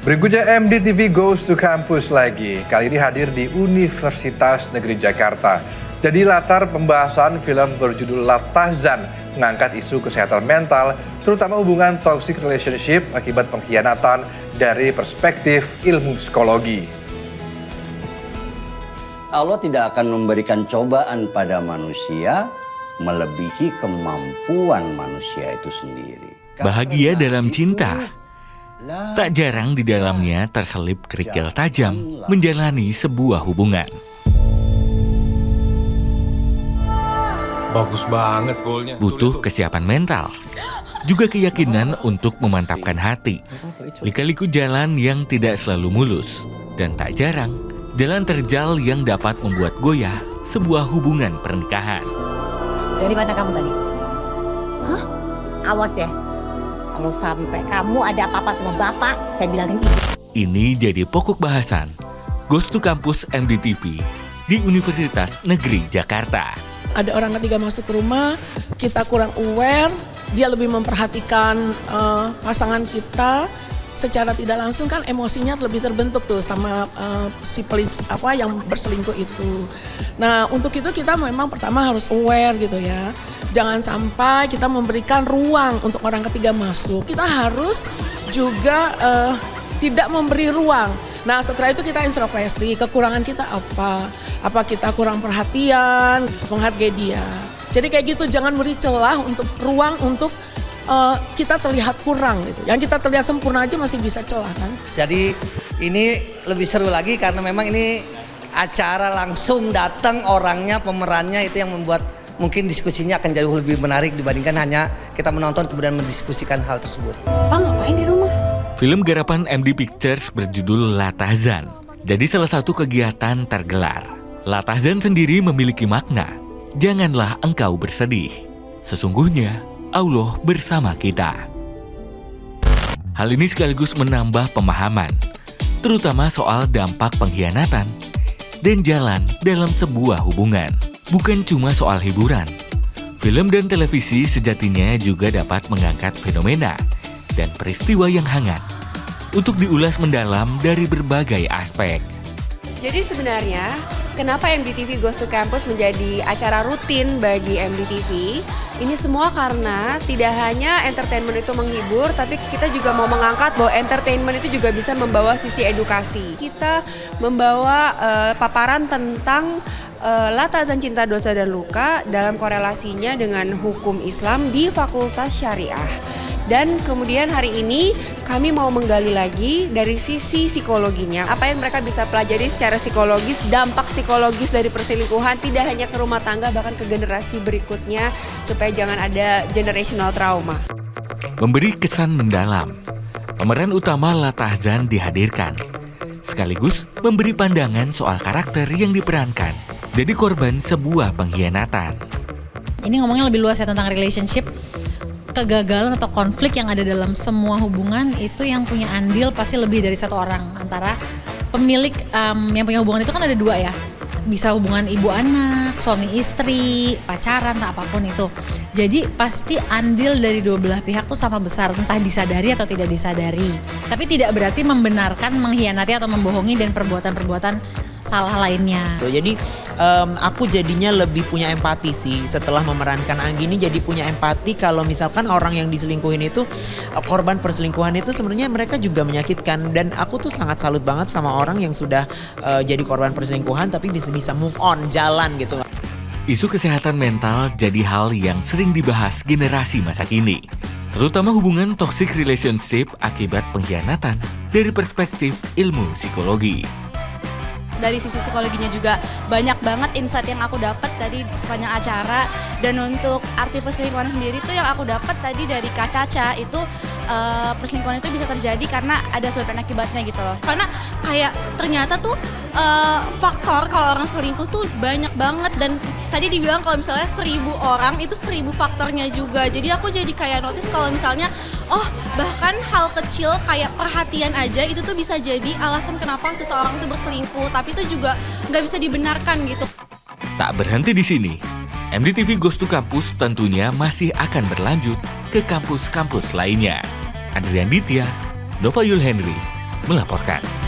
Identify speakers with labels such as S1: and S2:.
S1: Berikutnya MDTV Goes to Campus lagi. Kali ini hadir di Universitas Negeri Jakarta. Jadi latar pembahasan film berjudul Latahzan mengangkat isu kesehatan mental, terutama hubungan toxic relationship akibat pengkhianatan dari perspektif ilmu psikologi.
S2: Allah tidak akan memberikan cobaan pada manusia melebihi kemampuan manusia itu sendiri.
S3: Bahagia dalam cinta. Tak jarang di dalamnya terselip kerikil tajam menjalani sebuah hubungan.
S4: Bagus banget golnya.
S3: Butuh kesiapan mental, juga keyakinan untuk memantapkan hati. Lika-liku jalan yang tidak selalu mulus, dan tak jarang jalan terjal yang dapat membuat goyah sebuah hubungan pernikahan.
S5: Dari mana kamu tadi? Hah? Awas ya. Kalau sampai kamu ada apa-apa sama bapak, saya bilangin ibu.
S3: Ini jadi pokok bahasan Goes to Campus MDTV di Universitas Negeri Jakarta.
S6: Ada orang ketiga masuk ke rumah, kita kurang aware, dia lebih memperhatikan pasangan kita. Secara tidak langsung kan emosinya lebih terbentuk tuh sama si yang berselingkuh itu. Nah untuk itu kita memang pertama harus aware gitu ya. Jangan sampai kita memberikan ruang untuk orang ketiga masuk. Kita harus juga tidak memberi ruang. Nah setelah itu kita introspeksi, kekurangan kita apa? Apa kita kurang perhatian, menghargai dia. Jadi kayak gitu, jangan beri celah untuk ruang untuk kita terlihat kurang gitu. Yang kita terlihat sempurna aja masih bisa celah kan.
S7: Jadi ini lebih seru lagi karena memang ini acara langsung datang orangnya, pemerannya, itu yang membuat mungkin diskusinya akan jauh lebih menarik dibandingkan hanya kita menonton kemudian mendiskusikan hal tersebut.
S5: Bang ngapain di rumah?
S3: Film garapan MD Pictures berjudul Latahzan jadi salah satu kegiatan tergelar. Latahzan sendiri memiliki makna, janganlah engkau bersedih. Sesungguhnya Allah bersama kita. Hal ini sekaligus menambah pemahaman, terutama soal dampak pengkhianatan dan jalan dalam sebuah hubungan. Bukan cuma soal hiburan, film dan televisi sejatinya juga dapat mengangkat fenomena dan peristiwa yang hangat untuk diulas mendalam dari berbagai aspek.
S8: Jadi sebenarnya, kenapa MDTV Goes to Campus menjadi acara rutin bagi MDTV? Ini semua karena tidak hanya entertainment itu menghibur, tapi kita juga mau mengangkat bahwa entertainment itu juga bisa membawa sisi edukasi. Kita membawa paparan tentang Latahzan Cinta, Dosa, dan Luka dalam korelasinya dengan hukum Islam di Fakultas Syariah. Dan kemudian hari ini kami mau menggali lagi dari sisi psikologinya. Apa yang mereka bisa pelajari secara psikologis, dampak psikologis dari perselingkuhan tidak hanya ke rumah tangga, bahkan ke generasi berikutnya supaya jangan ada generational trauma.
S3: Memberi kesan mendalam, pemeran utama Latahzan dihadirkan, sekaligus memberi pandangan soal karakter yang diperankan jadi korban sebuah pengkhianatan.
S9: Ini ngomongnya lebih luas ya tentang relationship. Kegagalan atau konflik yang ada dalam semua hubungan itu yang punya andil pasti lebih dari satu orang. Antara pemilik yang punya hubungan itu kan ada dua ya. Bisa hubungan ibu anak, suami istri, pacaran, tak apapun itu. Jadi pasti andil dari dua belah pihak tuh sama besar, entah disadari atau tidak disadari. Tapi tidak berarti membenarkan, mengkhianati atau membohongi dan perbuatan-perbuatan salah lainnya.
S10: Jadi aku jadinya lebih punya empati sih setelah memerankan Anggi ini, jadi punya empati kalau misalkan orang yang diselingkuhin itu, korban perselingkuhan itu sebenarnya mereka juga menyakitkan, dan aku tuh sangat salut banget sama orang yang sudah jadi korban perselingkuhan tapi bisa move on, jalan gitu.
S3: Isu kesehatan mental jadi hal yang sering dibahas generasi masa kini, terutama hubungan toxic relationship akibat pengkhianatan dari perspektif ilmu psikologi.
S11: Dari sisi psikologinya juga banyak banget insight yang aku dapat tadi sepanjang acara. Dan untuk arti perselingkuhan sendiri tuh yang aku dapat tadi dari Kak Caca itu, perselingkuhan itu bisa terjadi karena ada sebab dan akibatnya gitu loh. Karena kayak ternyata tuh faktor kalau orang selingkuh tuh banyak banget, dan tadi dibilang kalau misalnya 1000 orang itu 1000 faktornya juga. Jadi aku jadi kayak notice kalau misalnya bahkan hal kecil kayak perhatian aja itu tuh bisa jadi alasan kenapa seseorang itu berselingkuh, tapi itu juga nggak bisa dibenarkan gitu.
S3: Tak berhenti di sini, MDTV Goes to Campus tentunya masih akan berlanjut ke kampus-kampus lainnya. Adrian Ditya, Nova Yul Henry, melaporkan.